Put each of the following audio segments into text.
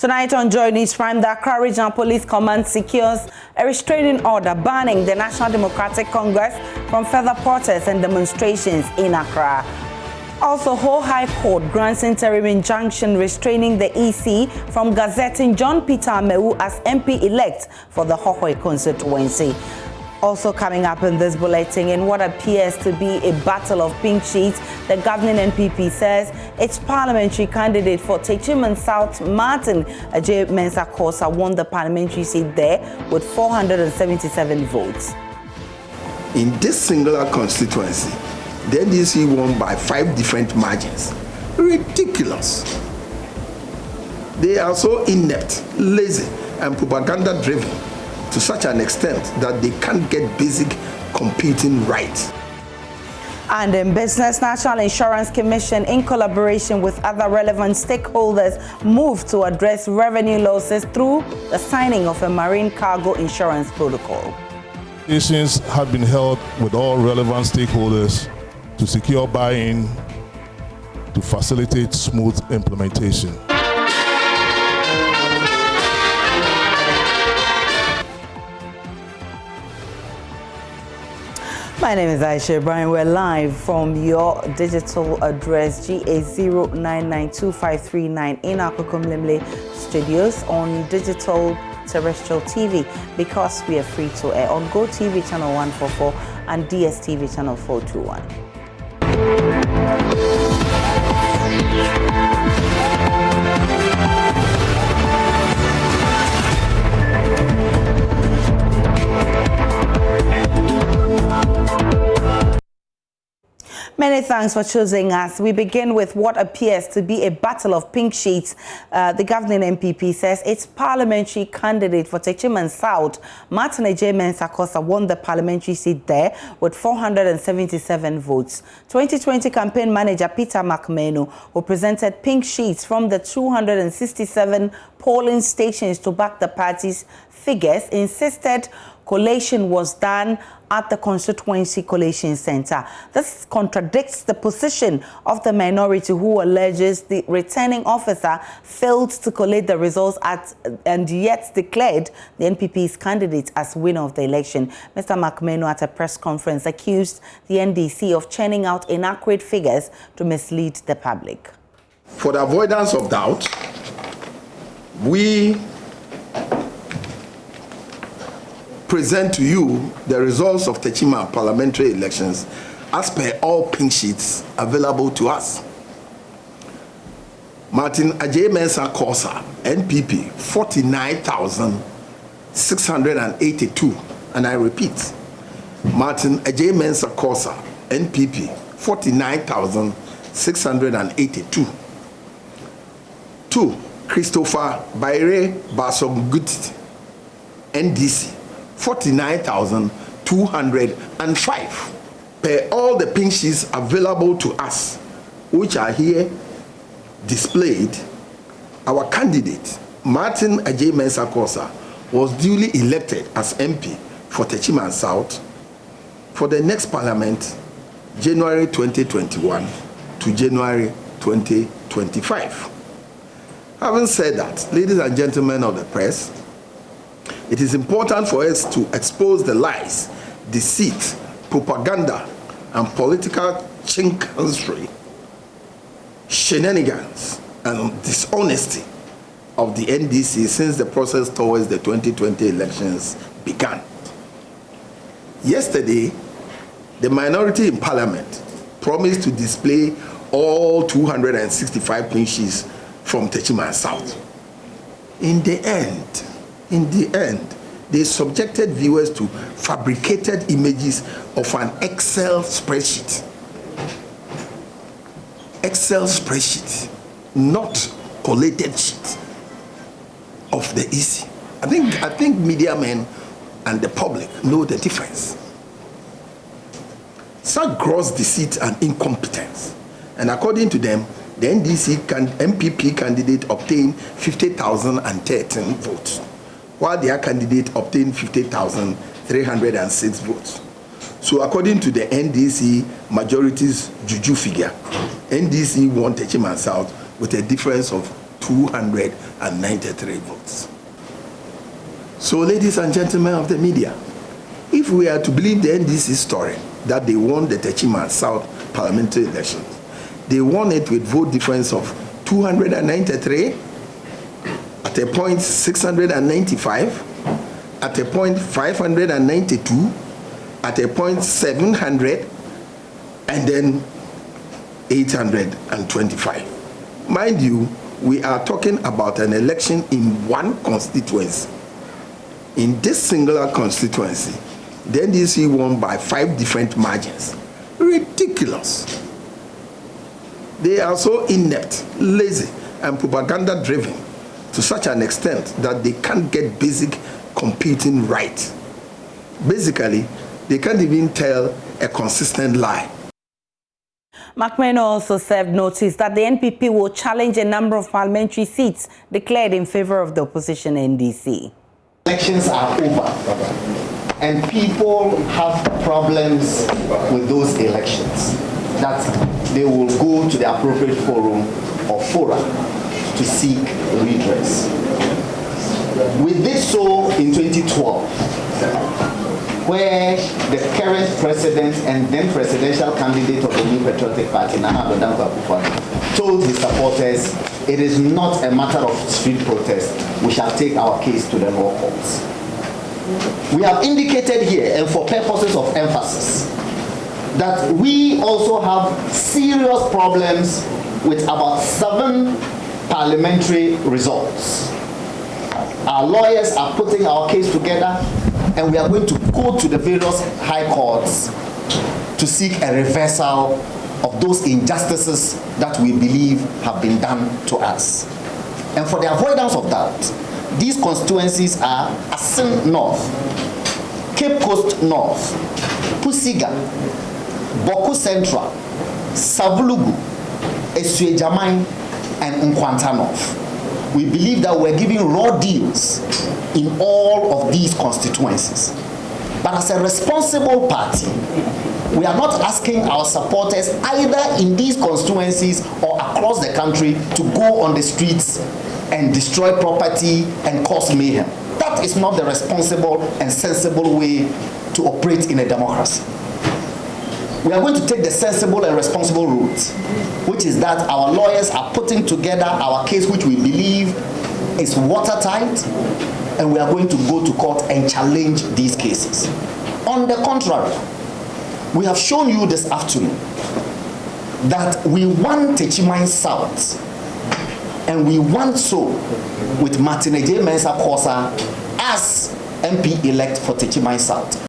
Tonight on Joynews Prime, the Accra Regional Police Command secures a restraining order banning the National Democratic Congress from further protests and demonstrations in Accra. Also, Hohoe Court grants interim injunction restraining the EC from gazetting John Peter Amewu as MP-elect for the Hohoe constituency. Also coming up in this bulletin, in what appears to be a battle of pink sheets, the governing NPP says its parliamentary candidate for Tachiman South, Martin J. Mensah-Korsah, won the parliamentary seat there with 477 votes. In this singular constituency, the NDC won by 5 different margins. Ridiculous. They are so inept, lazy, and propaganda-driven to such an extent that they can't get basic computing right. And in business, National Insurance Commission, in collaboration with other relevant stakeholders, moved to address revenue losses through the signing of a marine cargo insurance protocol. Conversations have been held with all relevant stakeholders to secure buy-in to facilitate smooth implementation. My name is Aisha Brian. We're live from your digital address GA09925339 in our Kokomlemle studios on digital terrestrial TV, because we are free to air on Go TV channel 144 and DSTV channel 421. Many thanks for choosing us. We begin with what appears to be a battle of pink sheets. The governing NPP says its parliamentary candidate for Tachiman South, Martin J. Mensah-Korsah, won the parliamentary seat there with 477 votes. 2020 campaign manager Peter McMahon, who presented pink sheets from the 267 polling stations to back the party's figures, insisted collation was done at the constituency collation center. This contradicts the position of the minority, who alleges the returning officer failed to collate the results and yet declared the NPP's candidate as winner of the election. Mr. McMahon, at a press conference, accused the NDC of churning out inaccurate figures to mislead the public. For the avoidance of doubt, we present to you the results of Tachiman parliamentary elections as per all pink sheets available to us. Martin J. Mensah-Korsah, NPP, 49,682. And I repeat, Martin J. Mensah-Korsah, NPP, 49,682. 2. Christopher Baire Basomguti, NDC, 49,205. Per all the pink sheets available to us, which are here displayed, our candidate, Martin J. Mensah-Korsah, was duly elected as MP for Tachiman South for the next parliament, January 2021 to January 2025. Having said that, ladies and gentlemen of the press, it is important for us to expose the lies, deceit, propaganda, and political chicanery, shenanigans, and dishonesty of the NDC since the process towards the 2020 elections began. Yesterday, the minority in Parliament promised to display all 265 pink sheets from Tachiman South. In the end, they subjected viewers to fabricated images of an Excel spreadsheet. Excel spreadsheet, not collated sheet of the EC. I think media men and the public know the difference. Such gross deceit and incompetence. And according to them, the MPP candidate obtained 50,013 votes, while their candidate obtained 50,306 votes. So according to the NDC majority's juju figure, NDC won Tachiman South with a difference of 293 votes. So, ladies and gentlemen of the media, if we are to believe the NDC story that they won the Tachiman South parliamentary elections, they won it with vote difference of 293, at a point 695, at a point 592, at a point 700, and then 825. Mind you, we are talking about an election in one constituency. In this singular constituency, the NDC won by 5 different margins. Ridiculous. They are so inept, lazy, and propaganda-driven to such an extent that they can't get basic competing right. Basically, they can't even tell a consistent lie. McMahon also served notice that the NPP will challenge a number of parliamentary seats declared in favor of the opposition NDC. Elections are over, and people have problems with those elections, that they will go to the appropriate forum or fora to seek redress. We did so in 2012, where the current president and then presidential candidate of the New Patriotic Party, Nana Addo Dankwa Akufo-Addo, told his supporters, it is not a matter of street protest. We shall take our case to the law courts. We have indicated here, and for purposes of emphasis, that we also have serious problems with about 7 parliamentary results. Our lawyers are putting our case together, and we are going to go to the various high courts to seek a reversal of those injustices that we believe have been done to us. And for the avoidance of doubt, these constituencies are Asin North, Cape Coast North, Pusiga, Boku Central, Savulugu, Esuejamai, and Nkwanta North. We believe that we're giving raw deals in all of these constituencies. But as a responsible party, we are not asking our supporters either in these constituencies or across the country to go on the streets and destroy property and cause mayhem. That is not the responsible and sensible way to operate in a democracy. We are going to take the sensible and responsible route, which is that our lawyers are putting together our case, which we believe is watertight, and we are going to go to court and challenge these cases. On the contrary, we have shown you this afternoon that we want Tachiman South, and we want so with Martin J. Mensah Kosa as MP-elect for Tachiman South.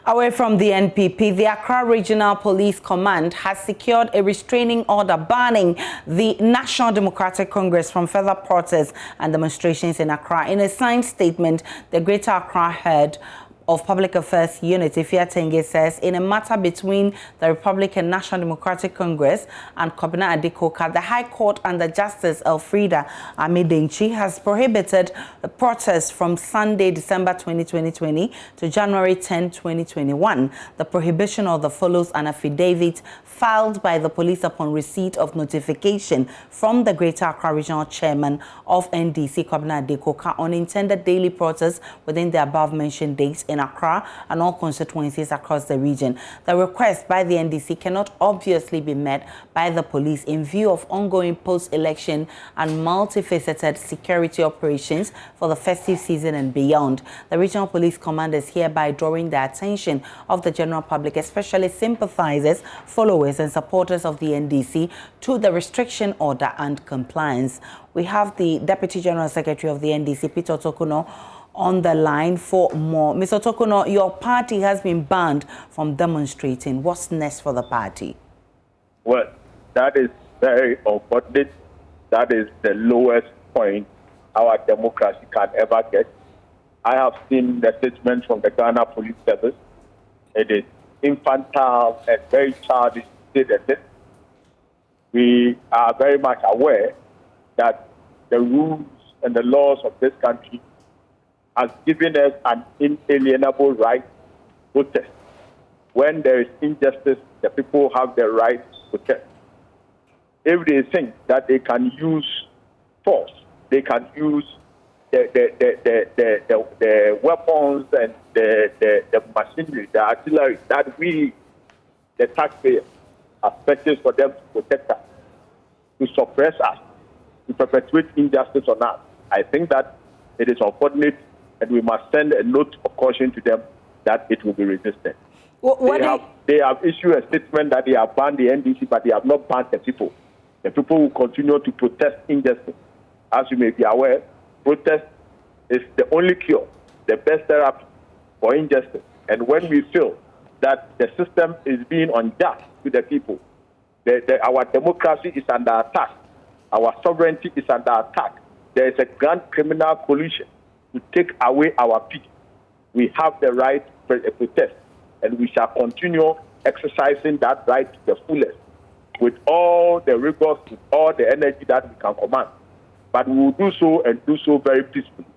Away from the NPP, the Accra Regional Police Command has secured a restraining order banning the National Democratic Congress from further protests and demonstrations in Accra. In a signed statement, the Greater Accra head of Public Affairs Unit, Ifia Tenge, says in a matter between the Republican National Democratic Congress and Kobina Adekoka, the High Court under Justice Elfrida Amidenchi has prohibited the protest from Sunday, December 2020 to January 10, 2021. The prohibition order follows an affidavit filed by the police upon receipt of notification from the Greater Accra Regional Chairman of NDC, Kobina Adekoka, on intended daily protests within the above-mentioned dates in Accra and all constituencies across the region. The request by the NDC cannot obviously be met by the police in view of ongoing post-election and multifaceted security operations for the festive season and beyond. The Regional Police Command is hereby drawing the attention of the general public, especially sympathizers, followers, and supporters of the NDC, to the restriction order and compliance. We have the Deputy General Secretary of the NDC, Peter Tokuno, on the line for more. Mr. Tokuno, your party has been banned from demonstrating. What's next for the party? Well, that is very unfortunate. That is the lowest point our democracy can ever get. I have seen the statement from the Ghana Police Service. It is infantile and very childish to say that. We are very much aware that the rules and the laws of this country has given us an inalienable right to protest. When there is injustice, the people have the right to protest. If they think that they can use they can use the weapons and the machinery, the artillery that we, the taxpayers, have purchased for them to protect us, to suppress us, to perpetuate injustice on us. I think that it is unfortunate, and we must send a note of caution to them that it will be resisted. They have issued a statement that they have banned the NDC, but they have not banned the people. The people will continue to protest injustice. As you may be aware, protest is the only cure, the best therapy for injustice. And when we feel that the system is being unjust to the people, our democracy is under attack, our sovereignty is under attack, there is a grand criminal coalition to take away our peace. We have the right to protest, and we shall continue exercising that right to the fullest with all the rigors, with all the energy that we can command. But we will do so, and do so very peacefully,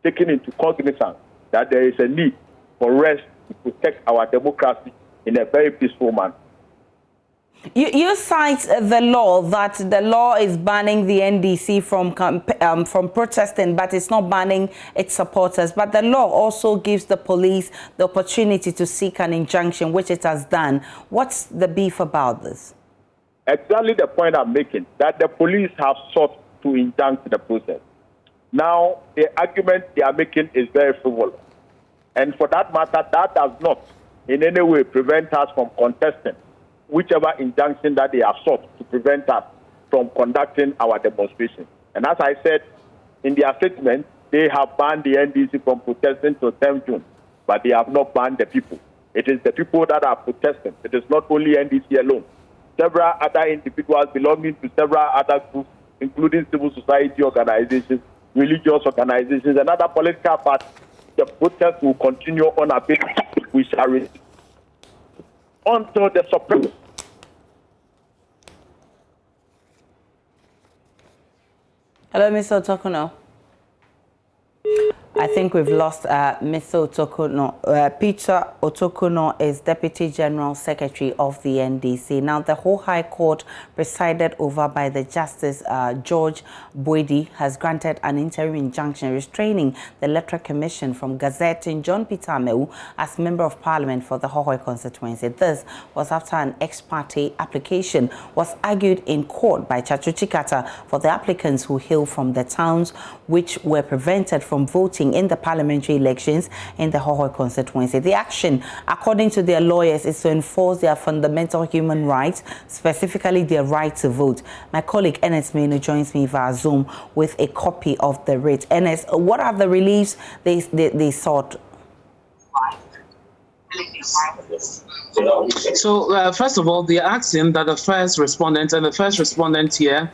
taking into cognizance that there is a need for us to protect our democracy in a very peaceful manner. You cite the law, that the law is banning the NDC from protesting, but it's not banning its supporters. But the law also gives the police the opportunity to seek an injunction, which it has done. What's the beef about this? Exactly the point I'm making, that the police have sought to injunct the process. Now, the argument they are making is very frivolous. And for that matter, that does not in any way prevent us from contesting whichever injunction that they have sought to prevent us from conducting our demonstration. And as I said in their statement, they have banned the NDC from protesting till 10th June, but they have not banned the people. It is the people that are protesting. It is not only NDC alone. Several other individuals belonging to several other groups, including civil society organizations, religious organizations, and other political parties. The protest will continue on a basis we shall resist until the Supreme. Hello, Mr. Otokono. I think we've lost Mr. Otokono. Peter Otokono is Deputy General Secretary of the NDC. Now, the Hohoe Court, presided over by the Justice George Boidi, has granted an interim injunction restraining the Electoral Commission from gazetting John Peter Amewu as Member of Parliament for the Hohoe constituency. This was after an ex parte application was argued in court by Chachu Chikata for the applicants who hail from the towns which were prevented from voting in the parliamentary elections in the Hohoe constituency. The action, according to their lawyers, is to enforce their fundamental human rights, specifically their right to vote. My colleague Ernest Meno joins me via Zoom with a copy of the writ. Ernest, what are the reliefs they sought? So, first of all, they are asking that the first respondent, and the first respondent here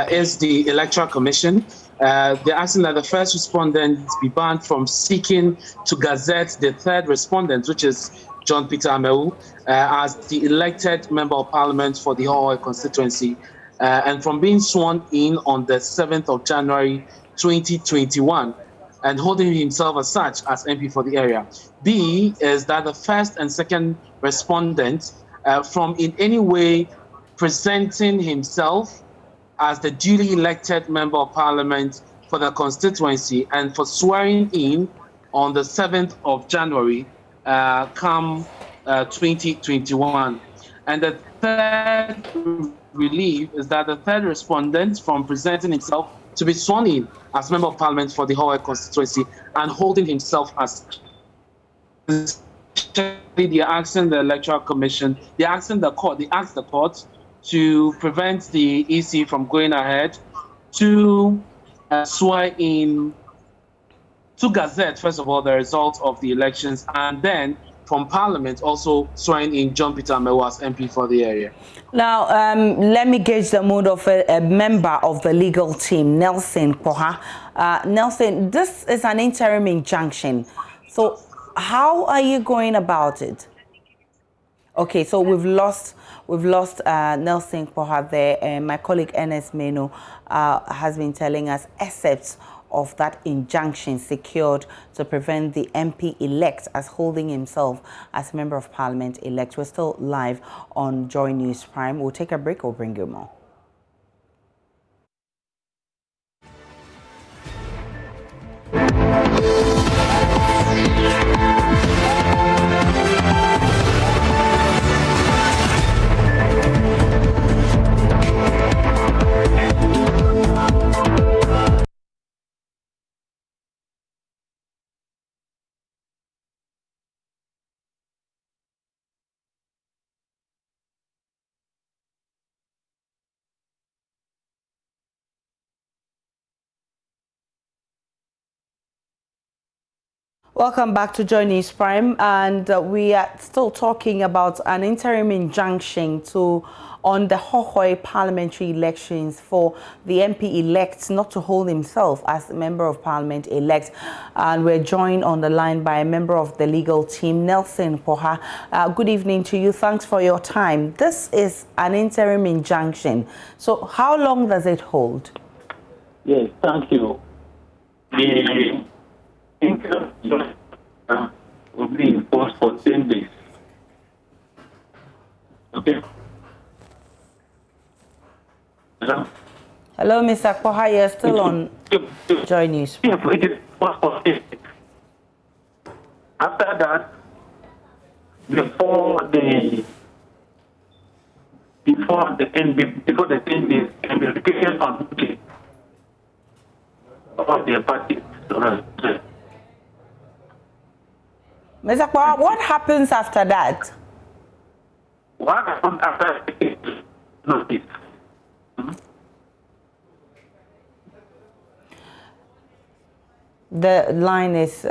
is the Electoral Commission. They're asking that the first respondent be banned from seeking to gazette the third respondent, which is John Peter Amewu, as the elected Member of Parliament for the Hohoe constituency, and from being sworn in on the 7th of January 2021, and holding himself as such as MP for the area. B is that the first and second respondent from in any way presenting himself as the duly elected Member of Parliament for the constituency and for swearing in on the 7th of January 2021. And the third relief is that the third respondent from presenting himself to be sworn in as Member of Parliament for the Hohoe constituency and holding himself as they are asking the Electoral Commission, they asked the court to prevent the EC from going ahead to swear in, to gazette, first of all, the results of the elections, and then from Parliament also swearing in John Peter Amewu as MP for the area. Now, let me gauge the mood of a member of the legal team, Nelson Poha. Nelson, this is an interim injunction. So how are you going about it? Okay, so we've lost Nelson Poha there, and my colleague Ernest Meno has been telling us excerpts of that injunction secured to prevent the MP-elect as holding himself as Member of Parliament-elect. We're still live on Joynews Prime. We'll take a break. We'll bring you more. Welcome back to Joynews Prime, and we are still talking about an interim injunction on the Hohoe parliamentary elections for the MP-elect not to hold himself as a member of parliament-elect. And we're joined on the line by a member of the legal team, Nelson Poha. Good evening to you. Thanks for your time. This is an interim injunction. So how long does it hold? Yes, thank you. The interim will be enforced for 10 days. Okay. Hello, Mr. Poha. You're still on Joynews. After that, before the 10 days, verification on of the party. Mr. Poha, what happens after that? What happens after notice? The line is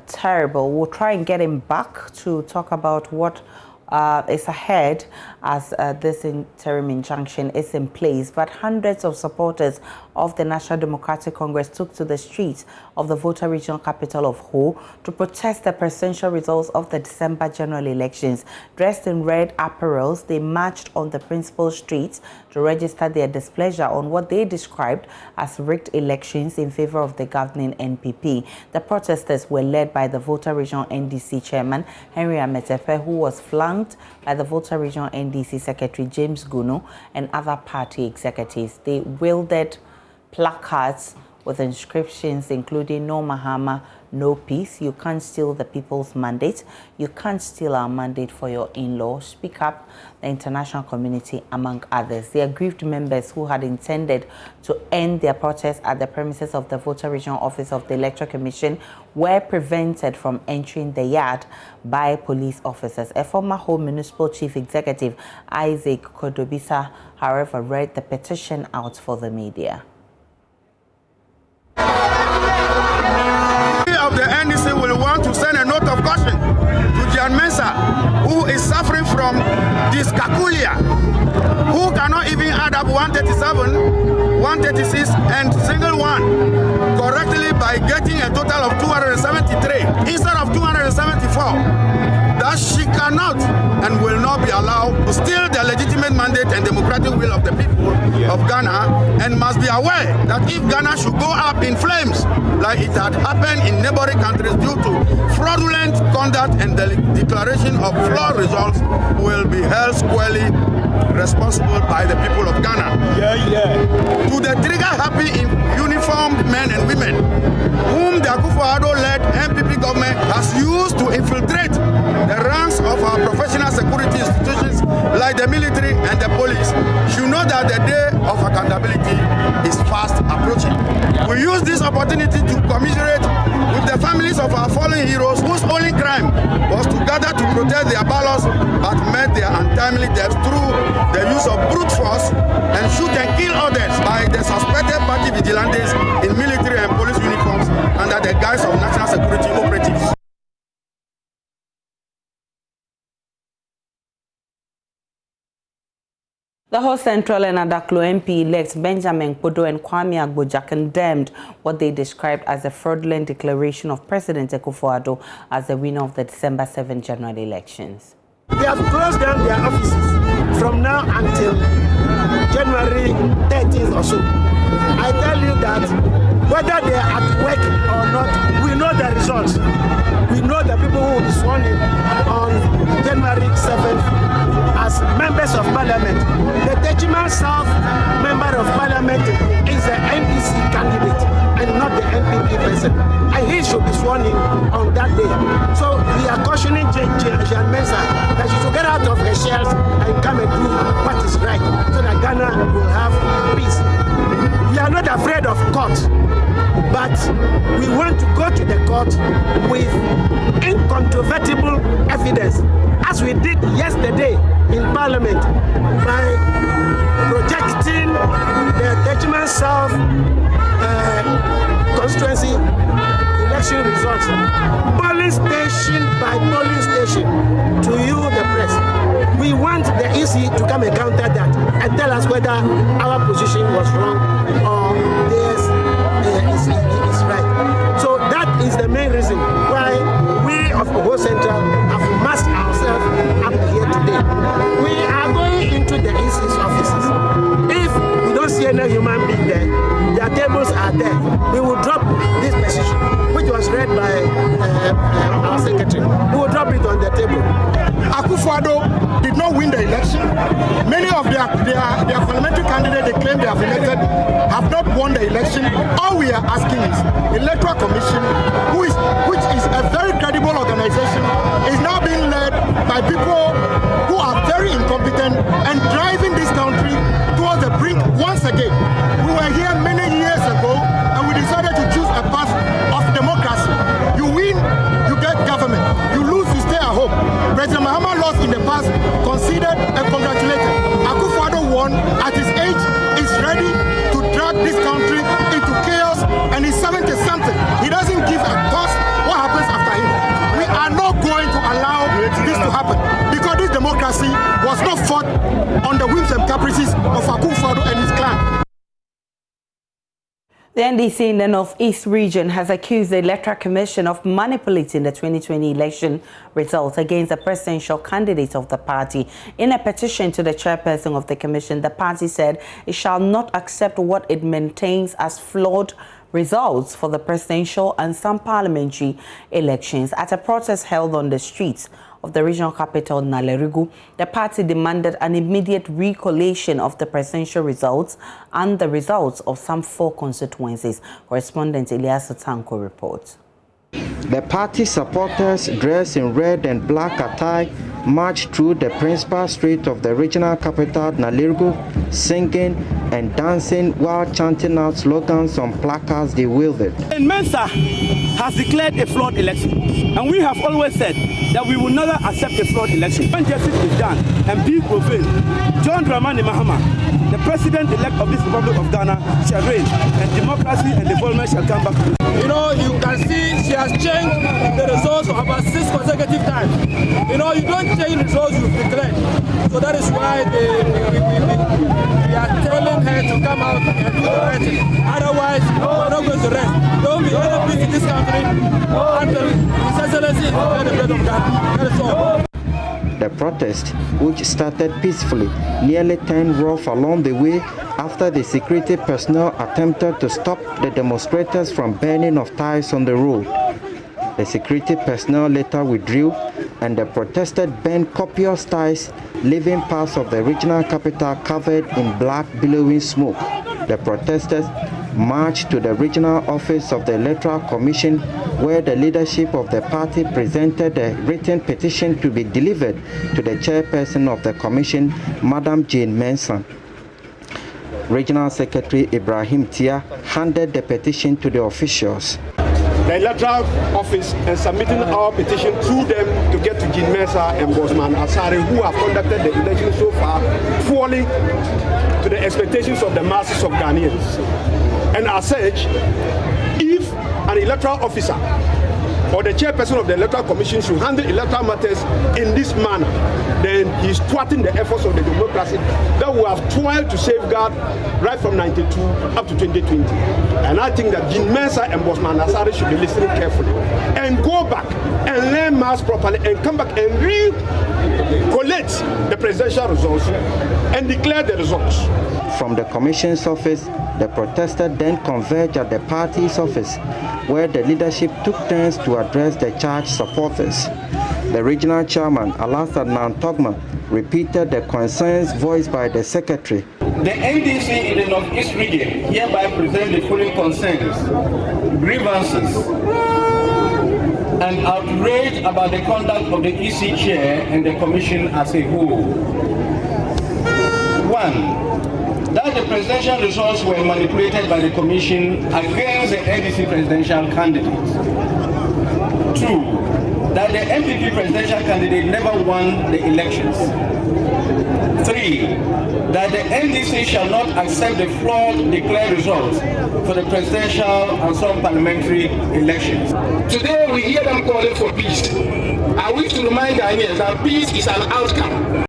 terrible. We'll try and get him back to talk about what is ahead as this interim injunction is in place. But hundreds of supporters of the National Democratic Congress took to the streets of the voter regional capital of Hohoe to protest the presidential results of the December general elections. Dressed in red apparels, they marched on the principal streets to register their displeasure on what they described as rigged elections in favor of the governing NPP. The protesters were led by the voter regional NDC chairman, Henry Ametefe, who was flanked by the voter regional NDC secretary, James Guno, and other party executives. They wielded placards with inscriptions including "No Mahama, no peace. You can't steal the people's mandate. You can't steal our mandate for your in-law. Speak up, the international community," among others. The aggrieved members who had intended to end their protest at the premises of the voter regional office of the Electoral Commission were prevented from entering the yard by police officers. A former Home Municipal Chief Executive, Isaac Kodobisa, however, read the petition out for the media. Of the NDC will want to send a note of caution to Jan Mensah, who is suffering from dyscalculia, who cannot even add up 137, 136, and single one correctly by getting a total of 273 instead of 274. That she cannot and will not be allowed to steal the legitimate mandate and democratic will of the people of Ghana, and must be aware that if Ghana should go up in flames like it had happened in neighboring countries due to fraudulent conduct and the declaration of flawed results, will be held squarely responsible by the people of Ghana. To the trigger-happy uniformed men and women whom the Akufo-Addo-led MPP government has used to infiltrate the ranks of our professional security institutions like the military and the police, should know that the day of accountability is fast approaching. We use this opportunity to commiserate with the families of our fallen heroes whose only crime was to gather to protect their ballots but met their untimely deaths through the use of brute force and shoot and kill others by the suspected party vigilantes in military and police uniforms under the guise of national security operatives. The Hohoe Central and Adaklo MP-elects Benjamin Podo and Kwame Agboja condemned what they described as a fraudulent declaration of President Akufo-Addo as the winner of the December 7 general elections. They have closed down their offices from now until January 13th or so. I tell you that whether they are at work or not, we know the results. We know the people who will be sworn in on January 7th as members of parliament. The Tachiman South member of parliament is an NDC candidate and not the NPP person. And he should be sworn in on that day. So we are cautioning Jan Mensah that she should get out of her shells and come and do what is right so that Ghana will have peace. We are not afraid of court, but we want to go to the court with incontrovertible evidence, as we did yesterday in Parliament by projecting the Tachiman South constituency election results, polling human being there. Their tables are there. We will drop this petition, which was read by our secretary. We will drop it on the table. Akufo-Addo did not win the election. Many of their parliamentary candidates they claim they have elected have not won the election. All we are asking is Electoral Commission, which is a very credible organization, is now being led by people who are very incompetent and driving this country towards the brink once again. We were here many years ago and we decided to choose a path of democracy. You win, you get government. You lose, you stay at home. President Mahama lost in the past, considered and congratulated. Akufo-Addo won at his age, is ready to drag this country into chaos, and he's 70-something. He doesn't give a toss what happens after him. We are not going to allow this to happen because this democracy was not fought on the whims and caprices of Akufo-Addo and his clan. The NDC in the Northeast region has accused the Electoral Commission of manipulating the 2020 election results against the presidential candidate of the party. In a petition to the chairperson of the commission, the party said it shall not accept what it maintains as flawed results for the presidential and some parliamentary elections. At a protest held on the streets of the regional capital, Nalerigu, the party demanded an immediate recollation of the presidential results and the results of some 4 constituencies. Correspondent Elias Tanko reports. The party supporters, dressed in red and black attire, marched through the principal street of the regional capital, Nalerigu, singing and dancing while chanting out slogans on placards they wielded. And Mensa has declared a flawed election, and we have always said that we will never accept a flawed election. When justice is done and peace prevails, John Dramani Mahama, the president-elect of this Republic of Ghana, shall reign, and democracy and development shall come back. You know, you can see she has changed the results of about 6 consecutive times. You know, you don't change the results you've declared. So that is why we are telling her to come out and do the right thing. Otherwise, we're not going to rest. Don't be any peace in this country until His Excellency is the president of Ghana. That is all. The protest, which started peacefully, nearly turned rough along the way after the security personnel attempted to stop the demonstrators from burning of tires on the road. The security personnel later withdrew, and the protesters burned copious tires, leaving parts of the regional capital covered in black billowing smoke. The protesters marched to the regional office of the Electoral Commission, where the leadership of the party presented a written petition to be delivered to the chairperson of the commission, Madam Jane Mensah. Regional Secretary Ibrahim Tia handed the petition to the officials. The electoral office and submitting our petition through them to get to Jane Mensah and Bosman Asare, who have conducted the election so far poorly to the expectations of the masses of Ghanaians. And as such, if an electoral officer or the chairperson of the Electoral Commission should handle electoral matters in this manner, then he's thwarting the efforts of the democracy that we have toiled to safeguard right from 92 up to 2020. And I think that Jane Mensah and Bosman Asare should be listening carefully and go back and learn maths properly and come back and collect the presidential results and declare the results. From the commission's office, the protesters then converged at the party's office, where the leadership took turns to address the charged supporters. The regional chairman, Alassad Nantogma, repeated the concerns voiced by the secretary. The NDC in the Northeast region hereby present the following concerns, grievances, and outrage about the conduct of the EC chair and the commission as a whole. 1. That the presidential results were manipulated by the commission against the NDC presidential candidate. 2. That the MPP presidential candidate never won the elections. 3. That the NDC shall not accept the flawed declared results for the presidential and some parliamentary elections. Today we hear them calling for peace. I wish to remind Ghanaians that peace is an outcome.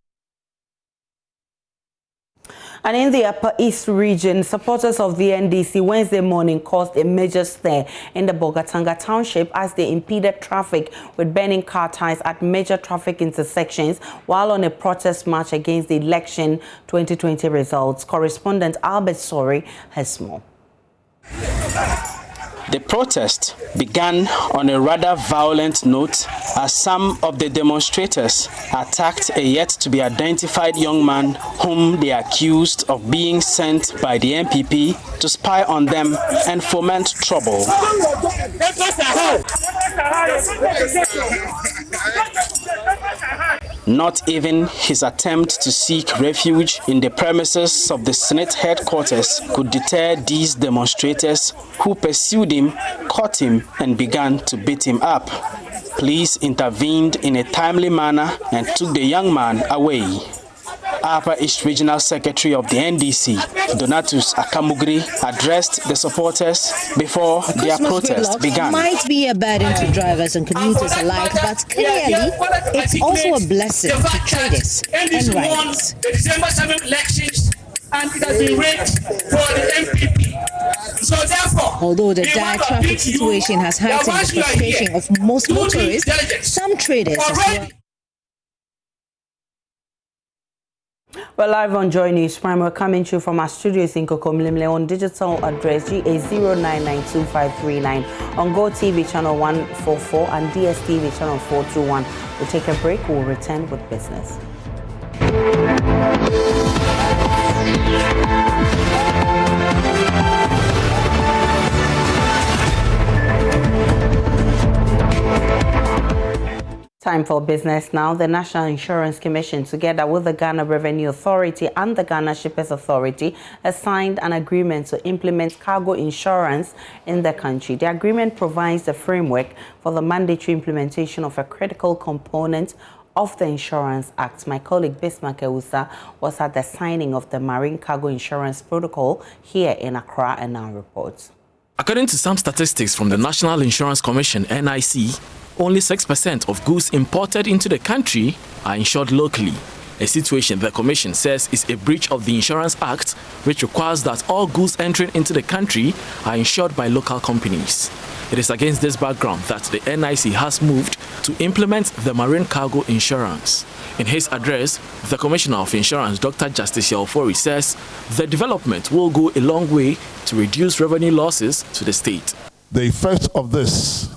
And in the Upper East region, supporters of the NDC Wednesday morning caused a major stir in the Bogatanga township as they impeded traffic with burning car tires at major traffic intersections while on a protest march against the election 2020 results. Correspondent Albert Sori has more. The protest began on a rather violent note as some of the demonstrators attacked a yet-to-be-identified young man whom they accused of being sent by the MPP to spy on them and foment trouble. Not even his attempt to seek refuge in the premises of the Senate headquarters could deter these demonstrators who pursued him, caught him, and began to beat him up. Police intervened in a timely manner and took the young man away. Upper East Regional Secretary of the NDC, Donatus Akamugri, addressed the supporters before their protest began. Might be a burden to drivers and commuters alike, but clearly it's also a blessing to traders and riders. The December 7 elections, and it has been rigged for the MPP. So therefore, although the dire traffic situation has heightened the frustration of most motorists, some traders as well. We're live on Joynews Prime. We're coming to you from our studios in Kokomlimle on digital address GA09925539 on Go TV channel 144 and DSTV channel 421. We'll take a break. We'll return with business. Time for business now. The National Insurance Commission, together with the Ghana Revenue Authority and the Ghana Shippers Authority, has signed an agreement to implement cargo insurance in the country. The agreement provides the framework for the mandatory implementation of a critical component of the Insurance Act. My colleague Bismarck Ewusa was at the signing of the Marine Cargo Insurance Protocol here in Accra and now reports. According to some statistics from the National Insurance Commission, NIC, only 6% of goods imported into the country are insured locally, a situation the Commission says is a breach of the Insurance Act, which requires that all goods entering into the country are insured by local companies. It is against this background that the NIC has moved to implement the Marine Cargo Insurance. In his address, the Commissioner of Insurance, Dr. Justice Yelfori, says the development will go a long way to reduce revenue losses to the state. The effect of this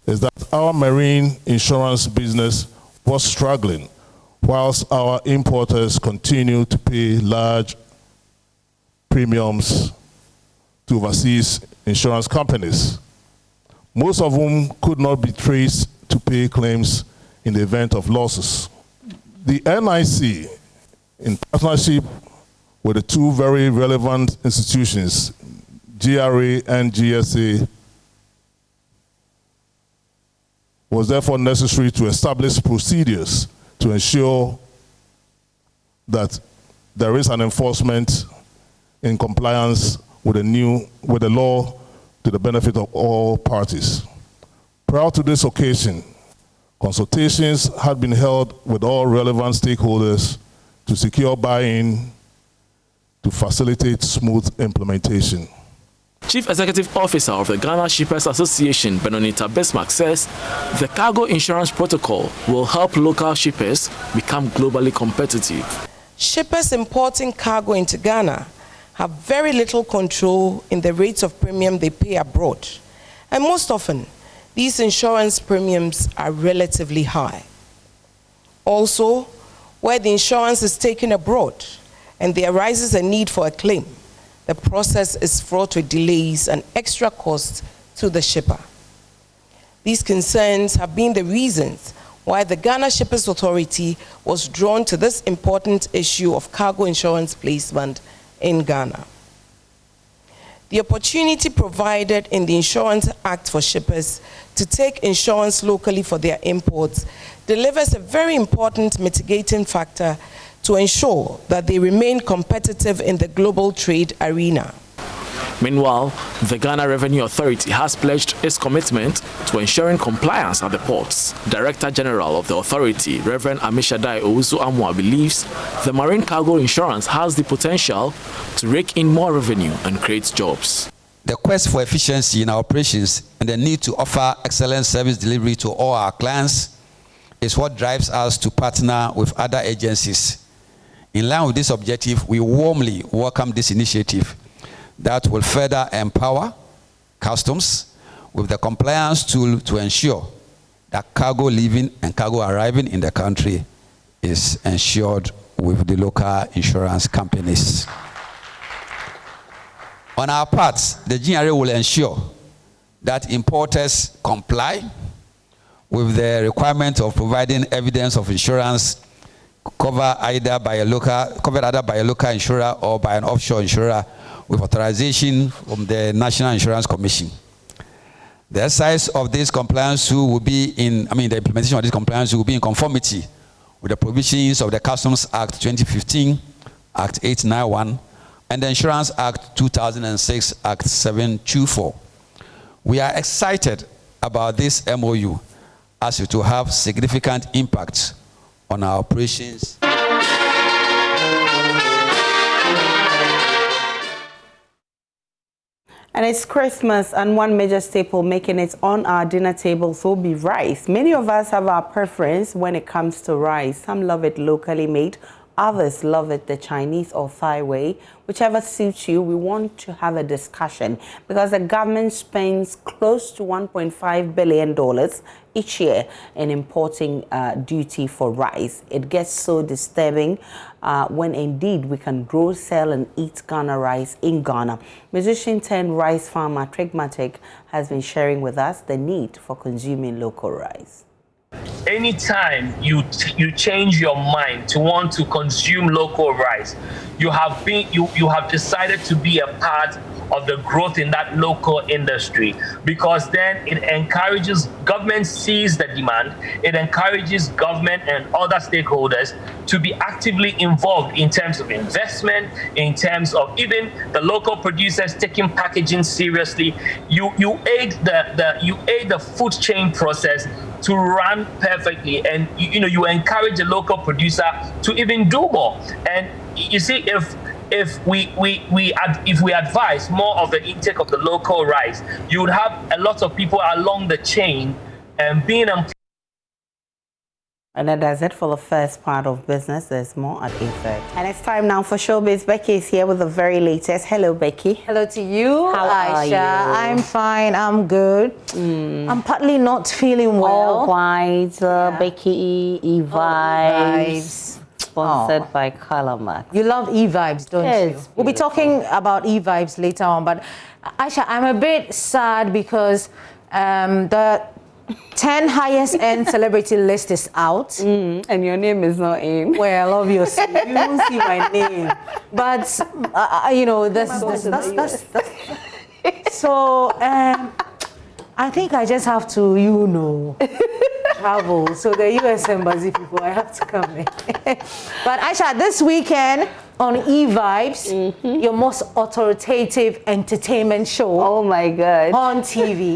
is that our marine insurance business was struggling, whilst our importers continue to pay large premiums to overseas insurance companies, most of whom could not be traced to pay claims in the event of losses. The NIC, in partnership with the two very relevant institutions, GRA and GSA, was therefore necessary to establish procedures to ensure that there is an enforcement in compliance with the law to the benefit of all parties. Prior to this occasion, consultations had been held with all relevant stakeholders to secure buy-in to facilitate smooth implementation. Chief Executive Officer of the Ghana Shippers Association, Benonita Bismarck, says the Cargo Insurance Protocol will help local shippers become globally competitive. Shippers importing cargo into Ghana have very little control in the rates of premium they pay abroad. And most often, these insurance premiums are relatively high. Also, where the insurance is taken abroad and there arises a need for a claim, the process is fraught with delays and extra costs to the shipper. These concerns have been the reasons why the Ghana Shippers Authority was drawn to this important issue of cargo insurance placement in Ghana. The opportunity provided in the Insurance Act for shippers to take insurance locally for their imports delivers a very important mitigating factor to ensure that they remain competitive in the global trade arena. Meanwhile, the Ghana Revenue Authority has pledged its commitment to ensuring compliance at the ports. Director General of the authority, Reverend Amishadai Owusu-Amwa, believes the marine cargo insurance has the potential to rake in more revenue and create jobs. The quest for efficiency in our operations and the need to offer excellent service delivery to all our clients is what drives us to partner with other agencies. In line with this objective, we warmly welcome this initiative that will further empower customs with the compliance tool to ensure that cargo leaving and cargo arriving in the country is ensured with the local insurance companies. On our part, the GRA will ensure that importers comply with the requirement of providing evidence of insurance covered either by a local insurer or by an offshore insurer with authorization from the National Insurance Commission. The exercise of this compliance tool will be the implementation of this compliance tool will be in conformity with the provisions of the Customs Act 2015, Act 891, and the Insurance Act 2006, Act 724. We are excited about this MOU as it will have significant impact on our operations. And it's Christmas, and one major staple making it on our dinner tables will be rice. Many of us have our preference when it comes to rice. Some love it locally made, others love it the Chinese or Thai way. Whichever suits you, we want to have a discussion because the government spends close to $1.5 billion each year in importing duty for rice. It gets so disturbing when indeed we can grow, sell and eat Ghana rice in Ghana. Musician turned rice farmer Trigmatic has been sharing with us the need for consuming local rice. Anytime you change your mind to want to consume local rice, you have decided to be a part of the growth in that local industry, because then it encourages government sees the demand, it encourages government and other stakeholders to be actively involved in terms of investment, in terms of even the local producers taking packaging seriously. You aid the food chain process to run perfectly, and you encourage the local producer to even do more. And you see, if we advise more of the intake of the local rice, you would have a lot of people along the chain and being employed. And that does it for the first part of business. There's more at 8:30. And it's time now for Showbiz. Becky is here with the very latest. Hello, Becky. Hello to you. How are you? I'm fine. I'm good. I'm partly not feeling well. All white, Becky, E-Vibes. Sponsored by Calamat. You love E-Vibes, don't you? We'll be talking about E-Vibes later on. But Aisha, I'm a bit sad because the 10 highest end celebrity list is out. And your name is not in. Well, obviously, you won't see my name. But, that's so, I think I just have to, travel. So the U.S. Embassy people, I have to come in. But Aisha, this weekend on E-Vibes, your most authoritative entertainment show. Oh my God. On TV.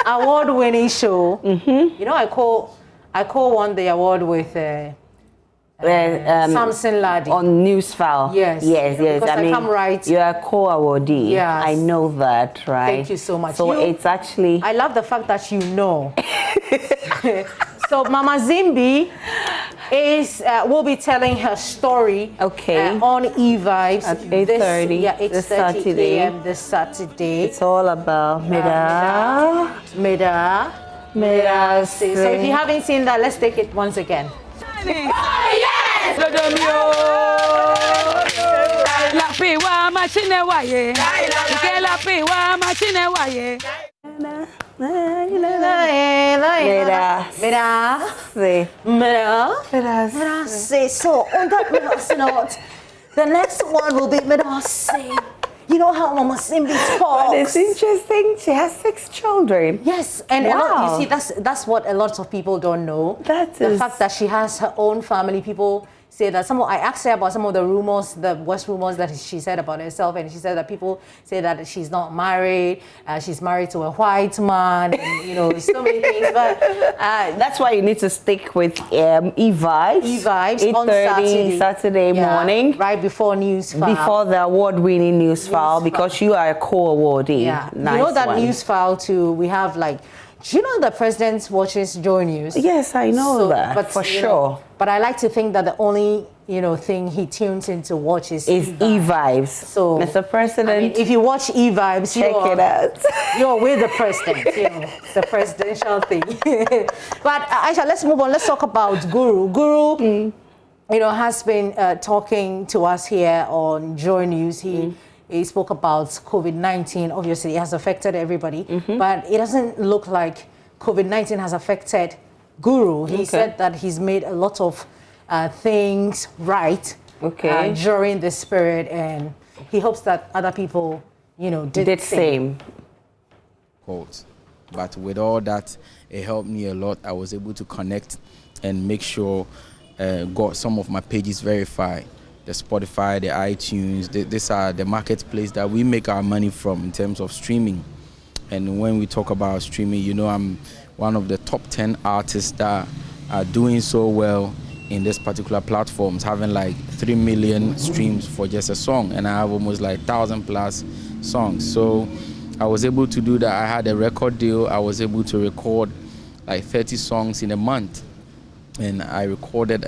Award-winning show. I call one the award with Samson Laddie on Newsfile. Yes. Because I come right. You are a co-awardee. Yes. I know that, right? Thank you so much. So it's actually. I love the fact that you know. So Mama Zimbi will be telling her story. Okay. On E-Vibes at 8:30. 8:30 a.m. this Saturday. It's all about Meda. So if you haven't seen that, let's take it once again. So on that note, the next one will be Mirase. You know how Mama Simbi talks. But it's interesting. She has 6 children. Yes, and wow. You see, that's what a lot of people don't know. That the is fact that she has her own family. People say that I asked her about some of the rumors, the worst rumors that she said about herself, and she said that people say that she's not married, she's married to a white man, and, you know, so many things. But that's why you need to stick with E-Vibes. E-Vibes on Saturday morning, right before News File. Before the award-winning News File, because you are a co-awardee. Yeah, nice you know that one. News File too. We have like. Do you know the president watches Joynews? Yes, I know that, but, for sure. Know, but I like to think that the only, you know, thing he tunes in to watch is E-Vibes. So, Mr. President, I mean, if you watch E-Vibes, check it out. You're with the president, you know, it's the presidential thing. But Aisha, let's move on. Let's talk about Guru. Guru, you know, has been talking to us here on Joynews. He spoke about COVID-19. Obviously, it has affected everybody, but it doesn't look like COVID-19 has affected Guru. He said that he's made a lot of things right during this period, and he hopes that other people, you know, did the same. But with all that, it helped me a lot. I was able to connect and make sure got some of my pages verified. The Spotify, the iTunes, these are the marketplace that we make our money from in terms of streaming. And when we talk about streaming, you know, I'm one of the top 10 artists that are doing so well in this particular platforms, having like 3 million streams for just a song, and I have almost like 1,000+ songs. So I was able to do that. I had a record deal. I was able to record like 30 songs in a month, and I recorded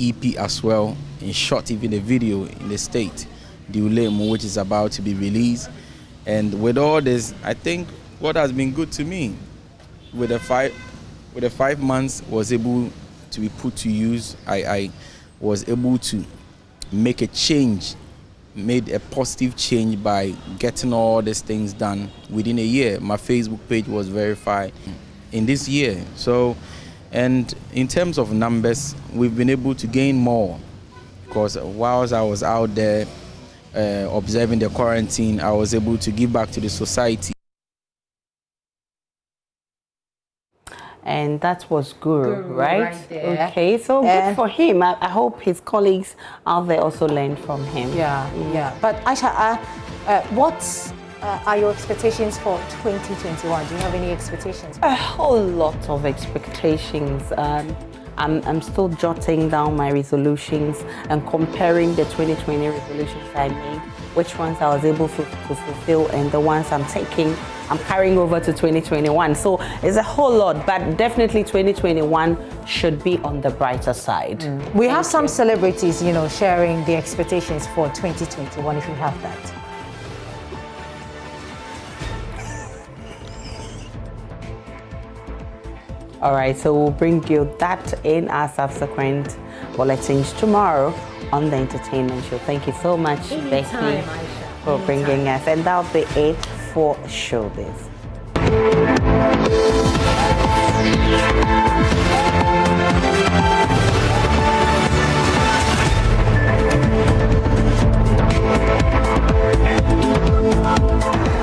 EP as well, and shot even a video in the state, Diulemu, which is about to be released. And with all this, I think what has been good to me, with the 5 months was able to be put to use, I was able to make a change, made a positive change by getting all these things done within a year. My Facebook page was verified in this year. So, and in terms of numbers, we've been able to gain more, because whilst I was out there observing the quarantine, I was able to give back to the society. And that was Guru, right? there. Okay, so good for him. I hope his colleagues out there also learned from him. Yeah. But Aisha, what are your expectations for 2021? Do you have any expectations? A whole lot of expectations. I'm still jotting down my resolutions and comparing the 2020 resolutions I made, which ones I was able to fulfill, and the ones I'm carrying over to 2021. So it's a whole lot, but definitely 2021 should be on the brighter side. We have some celebrities, you know, sharing the expectations for 2021, if you have that. All right, so we'll bring you that in our subsequent bulletins tomorrow on the Entertainment Show. Thank you so much, Becky, for bringing us. And that'll be it for Showbiz.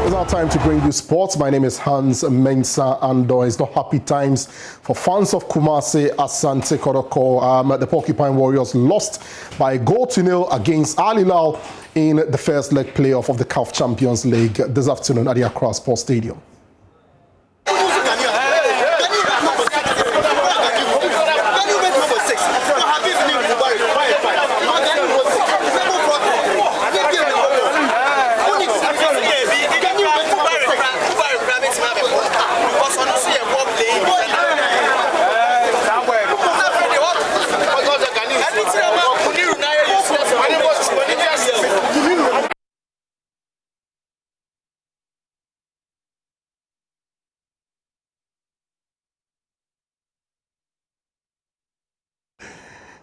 It's our time to bring you sports. My name is Hans Mensah, and it's not happy times for fans of Kumasi Asante Kotoko. The Porcupine Warriors lost by a 1-0 against Al Hilal in the first leg playoff of the CAF Champions League this afternoon at the Accra Sports Stadium.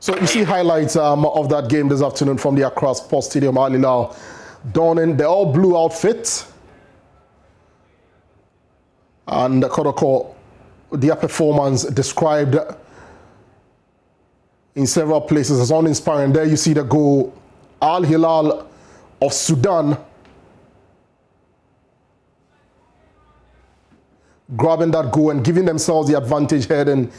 So you see highlights of that game this afternoon from the Accra Sports Stadium. Al Hilal donning the all blue outfit, and Kotoko, their performance described in several places as uninspiring. There you see the goal. Al Hilal of Sudan grabbing that goal and giving themselves the advantage heading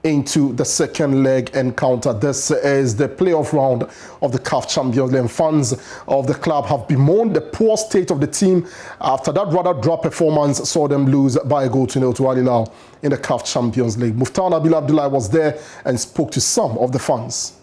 into the second leg encounter. This is the playoff round of the CAF Champions League. Fans of the club have bemoaned the poor state of the team after that rather drop performance saw them lose by a goal to nil to Al Hilal in the CAF Champions League. Muftar Nabil Abdullah was there and spoke to some of the fans.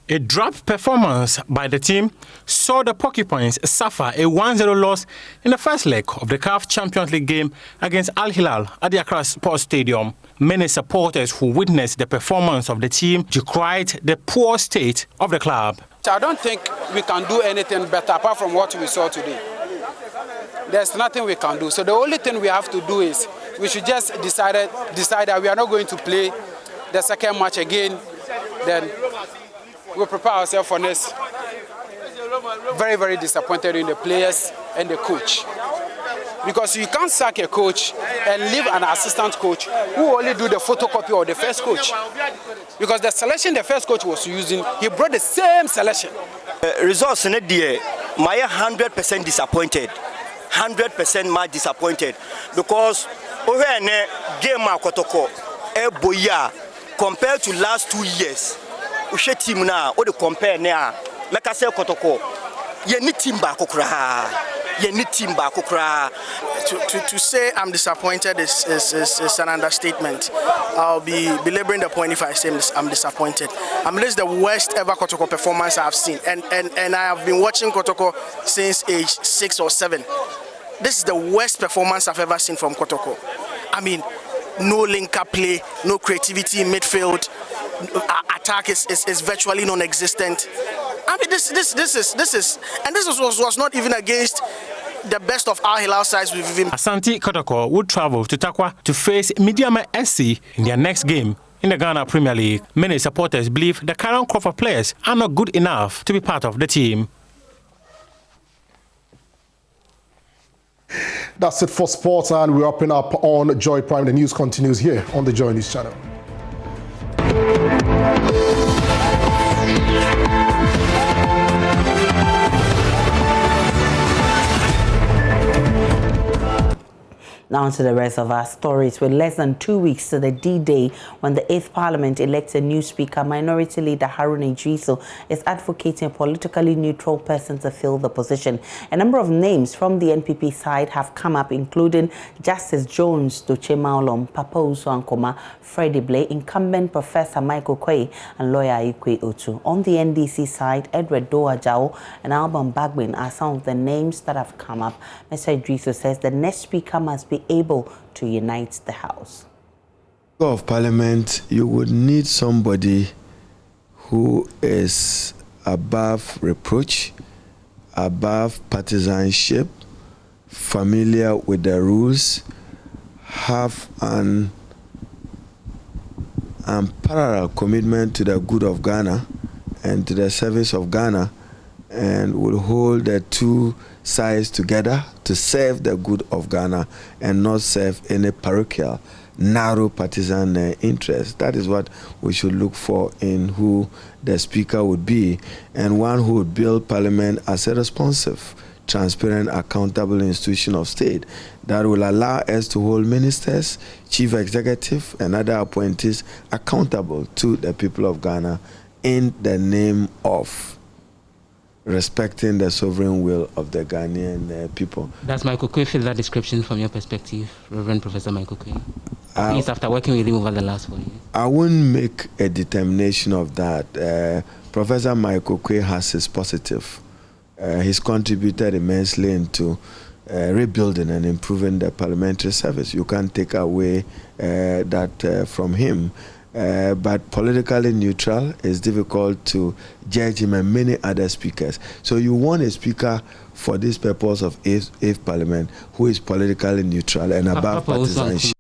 A drop performance by the team saw the Porcupines suffer a 1-0 loss in the first leg of the CAF Champions League game against Al Hilal at the Accra Sports Stadium. Many supporters who witnessed the performance of the team decried the poor state of the club. I don't think we can do anything better apart from what we saw today. There's nothing we can do. So the only thing we have to do is we should just decide that we are not going to play the second match again. Then we'll prepare ourselves for this. Very, very disappointed in the players and the coach. Because you can't sack a coach and leave an assistant coach who only do the photocopy of the first coach. Because the selection the first coach was using, he brought the same selection. Results in the my 100% disappointed. 100% much disappointed. Because over game Kotoko, boya compared to last 2 years. Ushe team na o de compare na meka say Kotoko ye ni team ba kokra to say I'm disappointed is an understatement. I'll be belaboring the point if I say I'm disappointed. This is the worst ever Kotoko performance I've seen, and I have been watching Kotoko since age 6 or 7. This is the worst performance I've ever seen from Kotoko. I mean, no link-up play, no creativity in midfield. Attack is virtually non-existent. I mean, this was not even against the best of Al Hilal sides we've even. Asante Kotoko would travel to Takwa to face Midiama SC in their next game in the Ghana Premier League. Many supporters believe the current crop of players are not good enough to be part of the team. That's it for sports, and we're wrapping up on Joy Prime. The news continues here on the Joynews channel. Now to the rest of our stories. With less than 2 weeks to the D-Day when the 8th Parliament elects a new Speaker, Minority Leader Harun Idrisu is advocating a politically neutral person to fill the position. A number of names from the NPP side have come up, including Justice Jones Dochemaolom, Papa Usu Ankoma, Freddie Blay, incumbent Professor Michael Quay, and lawyer Ikwe Otu. On the NDC side, Edward Doa Jao and Alban Bagbin are some of the names that have come up. Mr. Idrisu says the next Speaker must be able to unite the House. Of Parliament, you would need somebody who is above reproach, above partisanship, familiar with the rules, have an unparalleled commitment to the good of Ghana and to the service of Ghana, and will hold the two sides together to serve the good of Ghana and not serve any parochial, narrow partisan interest. That is what we should look for in who the Speaker would be, and one who would build Parliament as a responsive, transparent, accountable institution of state that will allow us to hold ministers, chief executive, and other appointees accountable to the people of Ghana in the name of respecting the sovereign will of the Ghanaian people. Does Michael Quay fit that description from your perspective, Reverend Professor Michael Quay? At least after working with him over the last 4 years. I wouldn't make a determination of that. Professor Michael Quay has his positive. He's contributed immensely into rebuilding and improving the parliamentary service. You can't take away that from him. but politically neutral is difficult to judge him and many other speakers. So you want a speaker for this purpose of 8th Parliament who is politically neutral and above partisanship.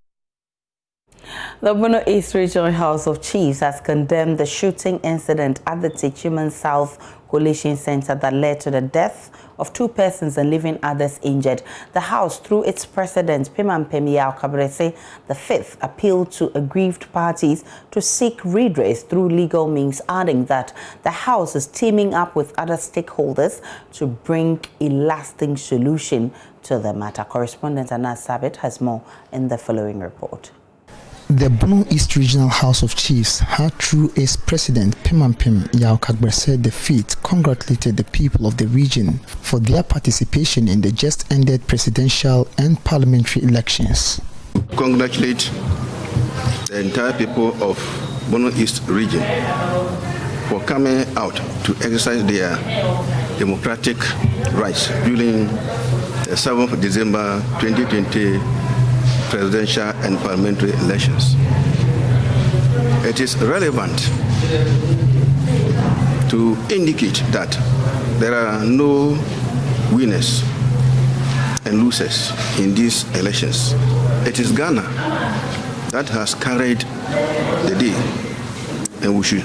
The Bono East Regional House of Chiefs has condemned the shooting incident at the Tachiman South Coalition Center that led to the death of 2 persons and leaving others injured. The House, through its President, Pimampem Yao-Kabrese V, appealed to aggrieved parties to seek redress through legal means, adding that the House is teaming up with other stakeholders to bring a lasting solution to the matter. Correspondent Anas Sabit has more in the following report. The Bono East Regional House of Chiefs had, through its president Pimampem Yao-Kabrese V, congratulated the people of the region for their participation in the just ended presidential and parliamentary elections. Congratulate the entire people of Bono East region for coming out to exercise their democratic rights during the 7th of December 2020 presidential and parliamentary elections. It is relevant to indicate that there are no winners and losers in these elections. It is Ghana that has carried the day, and we should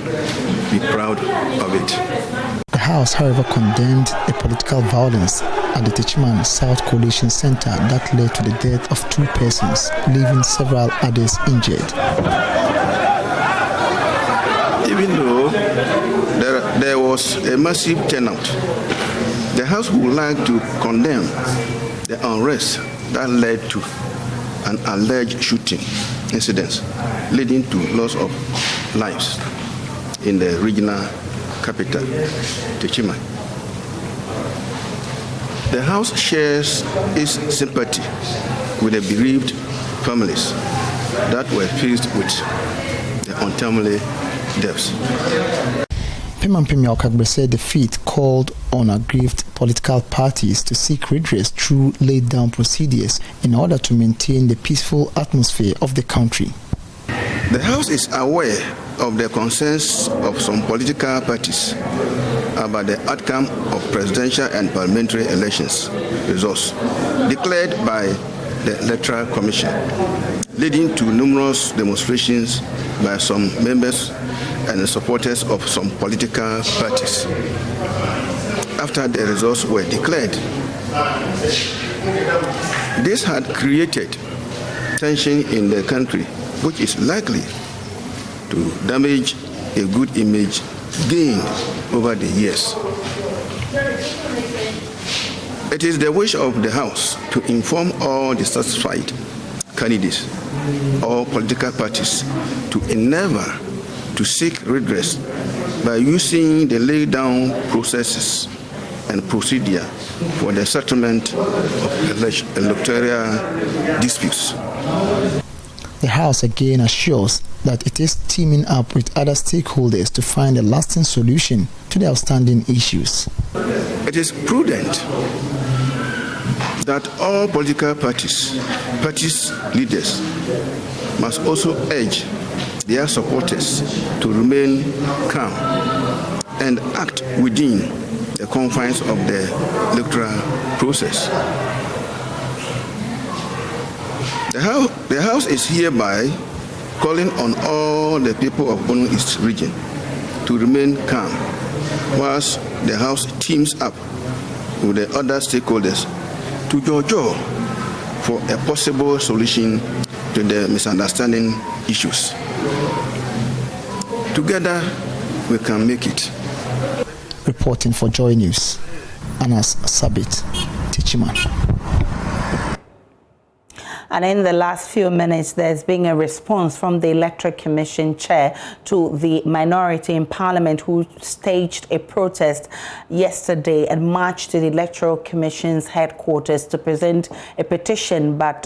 be proud of it. The House, however, condemned the political violence at the Tachiman South Coalition Center that led to the death of 2 persons, leaving several others injured. Even though there was a massive turnout, the House would like to condemn the unrest that led to an alleged shooting incident leading to loss of lives in the regional capital, Tachiman. The House shares its sympathy with the bereaved families that were faced with the untimely deaths. Pimampem Yao-Kabrese V called on aggrieved political parties to seek redress through laid-down procedures in order to maintain the peaceful atmosphere of the country. The House is aware of the concerns of some political parties about the outcome of presidential and parliamentary elections results declared by the Electoral Commission, leading to numerous demonstrations by some members and supporters of some political parties. After the results were declared, this had created tension in the country, which is likely to damage a good image gained over the years. It is the wish of the House to inform all dissatisfied candidates or political parties to endeavor to seek redress by using the laid-down processes and procedure for the settlement of electoral disputes. The House again assures that it is teaming up with other stakeholders to find a lasting solution to the outstanding issues. It is prudent that all political parties leaders must also urge their supporters to remain calm and act within the confines of the electoral process. The House is hereby calling on all the people of Bono East region to remain calm whilst the House teams up with the other stakeholders to jojo for a possible solution to the misunderstanding issues. Together, we can make it. Reporting for Joynews, Anas Sabit, Tachiman. And in the last few minutes, there's been a response from the Electoral Commission chair to the minority in Parliament who staged a protest yesterday and marched to the Electoral Commission's headquarters to present a petition, but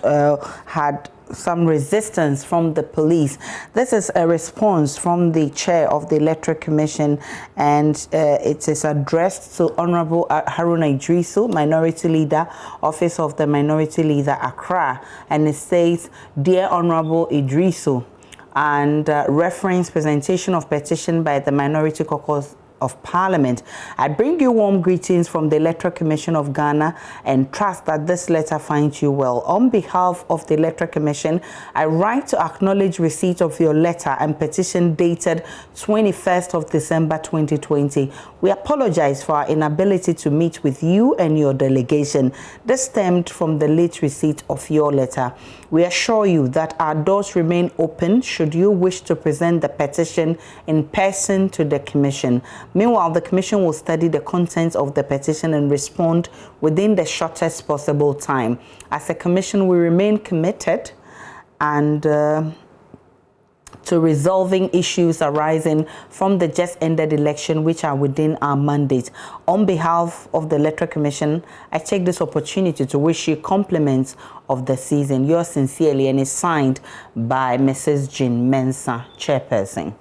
had some resistance from the police. This is a response from the chair of the Electoral Commission, and it is addressed to Honorable Haruna Idrisu, Minority Leader, Office of the Minority Leader, Accra, and it says, "Dear Honorable Idrisu, and reference presentation of petition by the Minority Caucus of Parliament. I bring you warm greetings from the Electoral Commission of Ghana and trust that this letter finds you well. On behalf of the Electoral Commission, I write to acknowledge receipt of your letter and petition dated 21st of December 2020. We apologize for our inability to meet with you and your delegation. This stemmed from the late receipt of your letter. We assure you that our doors remain open should you wish to present the petition in person to the Commission. Meanwhile, the Commission will study the contents of the petition and respond within the shortest possible time. As a Commission, we remain committed and to resolving issues arising from the just ended election, which are within our mandate. On behalf of the Electoral Commission, I take this opportunity to wish you compliments of the season. Yours sincerely, and is signed by Mrs. Jean Mensah, Chairperson.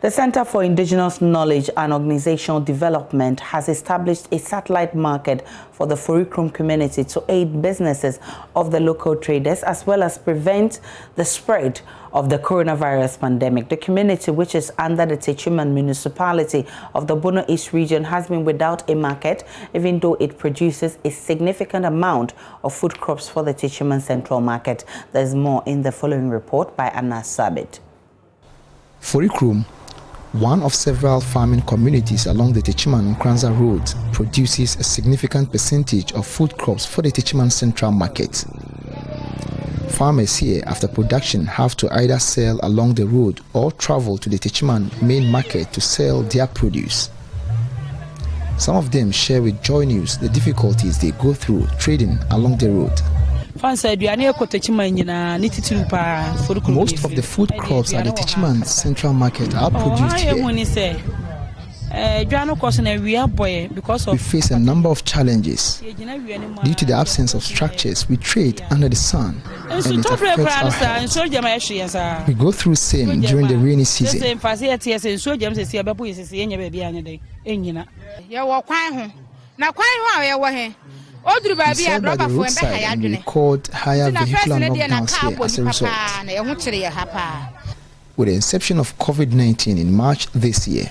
The Center for Indigenous Knowledge and Organizational Development has established a satellite market for the Forikrum community to aid businesses of the local traders as well as prevent the spread of the coronavirus pandemic. The community, which is under the Tachiman municipality of the Bono East region, has been without a market, even though it produces a significant amount of food crops for the Tachiman Central Market. There's more in the following report by Anna Sabit. Forikrum, one of several farming communities along the Tachiman-Nkranza Road, produces a significant percentage of food crops for the Tachiman Central Market. Farmers here, after production, have to either sell along the road or travel to the Tachiman main market to sell their produce. Some of them share with Joynews the difficulties they go through trading along the road. Most of the food crops at the Tachiman Central Market are produced here. We face a number of challenges. Due to the absence of structures, we trade under the sun, and it affects our health. We go through same during the rainy season. We sell by the roadside and we record higher vehicular knockdowns here as a result. With the inception of COVID-19 in March this year,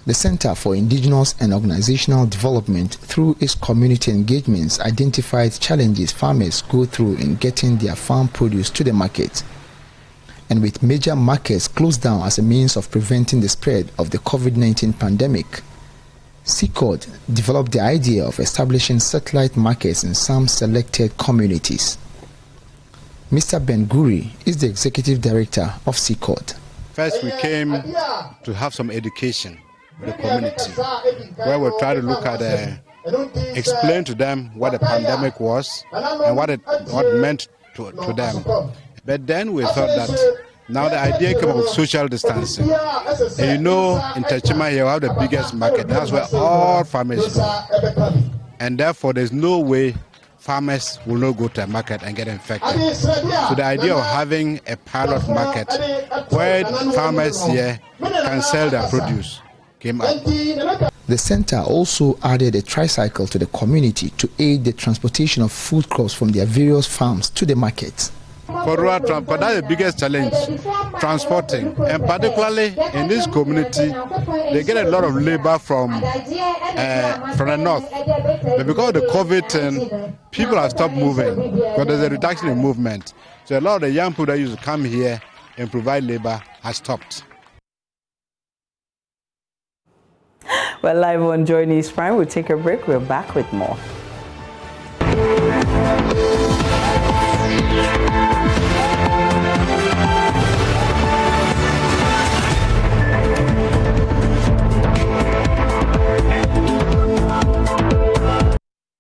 the Center for Indigenous and Organizational Development, through its community engagements, identified challenges farmers go through in getting their farm produce to the market. And with major markets closed down as a means of preventing the spread of the COVID-19 pandemic, CICOD developed the idea of establishing satellite markets in some selected communities. Mr. Ben Guri is the executive director of CICOD. First, we came to have some education with the community, where we try to look at, explain to them what the pandemic was and what it meant to them. But then we thought that now the idea came up with social distancing. And you know, in Tachiman here we have the biggest market. That's where all farmers go. And therefore there's no way farmers will not go to a market and get infected. So the idea of having a pilot market where farmers here can sell their produce came up. The center also added a tricycle to the community to aid the transportation of food crops from their various farms to the market. For rural transport, that's the biggest challenge, transporting. And particularly in this community, they get a lot of labor from the north. But because of the COVID, people have stopped moving, because there's a reduction in movement. So a lot of the young people that used to come here and provide labor has stopped. Well, live on Joynews Prime, we'll take a break. We're back with more.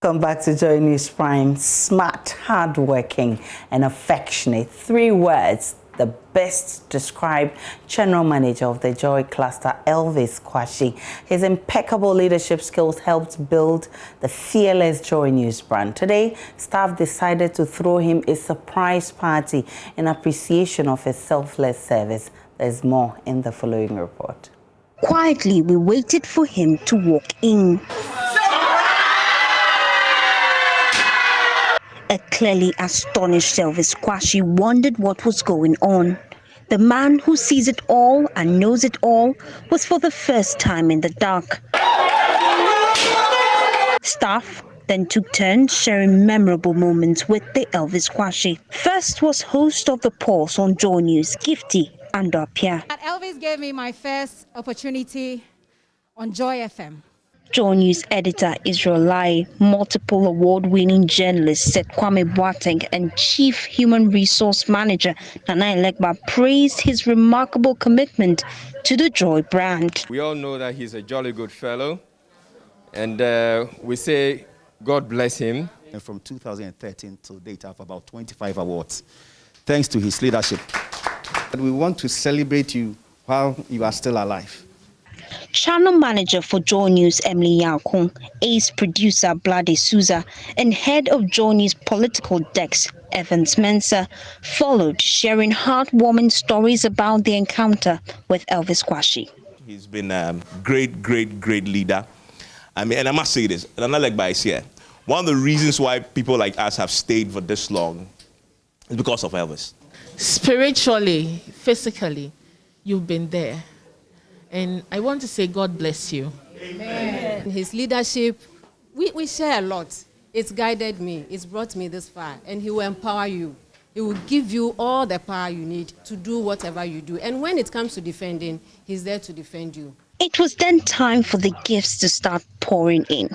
Welcome back to Joynews Prime. Smart, hardworking, and affectionate. 3 words the best describe General Manager of the Joy Cluster, Elvis Kwashi. His impeccable leadership skills helped build the fearless Joynews brand. Today, staff decided to throw him a surprise party in appreciation of his selfless service. There's more in the following report. Quietly, we waited for him to walk in. A clearly astonished Elvis Kwashi wondered what was going on. The man who sees it all and knows it all was for the first time in the dark. Staff then took turns sharing memorable moments with the Elvis Kwashi. First was host of the Pulse on Joynews, Gifty Andopia. Elvis gave me my first opportunity on Joy FM. Joynews editor Israel Lai, multiple award-winning journalist Seth Kwame Boateng, and Chief Human Resource Manager Nana Elekba praised his remarkable commitment to the Joy brand. We all know that he's a jolly good fellow, and we say God bless him. And from 2013 till date, I have about 25 awards, thanks to his leadership. But we want to celebrate you while you are still alive. Channel manager for Joynews Emily Yaokong, ace producer Blade Souza, and head of Joynews political desk Evans Mensah followed, sharing heartwarming stories about the encounter with Elvis Kwashi. He's been a great leader. I mean, and I must say this, and I'm not like biased here. One of the reasons why people like us have stayed for this long is because of Elvis. Spiritually, physically, you've been there. And I want to say God bless you. Amen. His leadership, we share a lot. It's guided me. It's brought me this far. And he will empower you. He will give you all the power you need to do whatever you do. And when it comes to defending, he's there to defend you. It was then time for the gifts to start pouring in.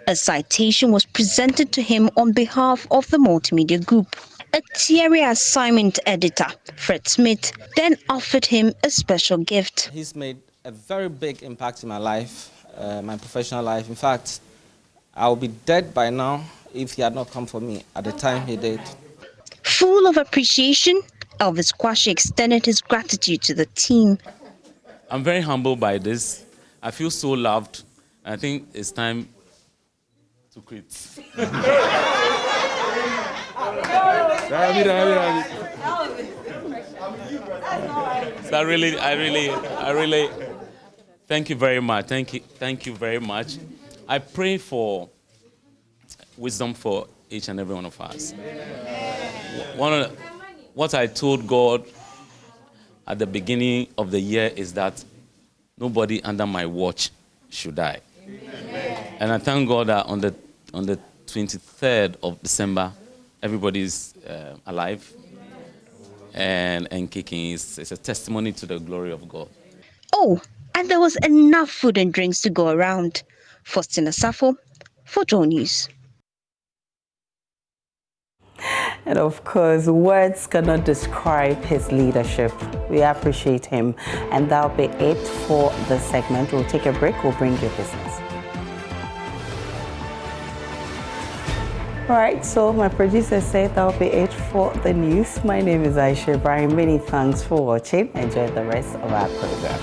A citation was presented to him on behalf of the multimedia group. A teary assignment editor, Fred Smith, then offered him a special gift. He's made a very big impact in my life, my professional life. In fact, I'll be dead by now if he had not come for me at the time he did. Full of appreciation, Elvis Kwashi extended his gratitude to the team. I'm very humbled by this. I feel so loved. I think it's time to quit. So I really thank you very much. Thank you very much. I pray for wisdom for each and every one of us. What I told God at the beginning of the year is that nobody under my watch should die. And I thank God that on the 23rd of December, everybody's alive and kicking. It's a testimony to the glory of God. Oh, and there was enough food and drinks to go around. Faustina Safo for Joynews. And of course, words cannot describe his leadership. We appreciate him. And that'll be it for the segment. We'll take a break. We'll bring you business. All right, so my producer said that'll be it for the news. My name is Aisha Ibrahim. Many thanks for watching. Enjoy the rest of our program.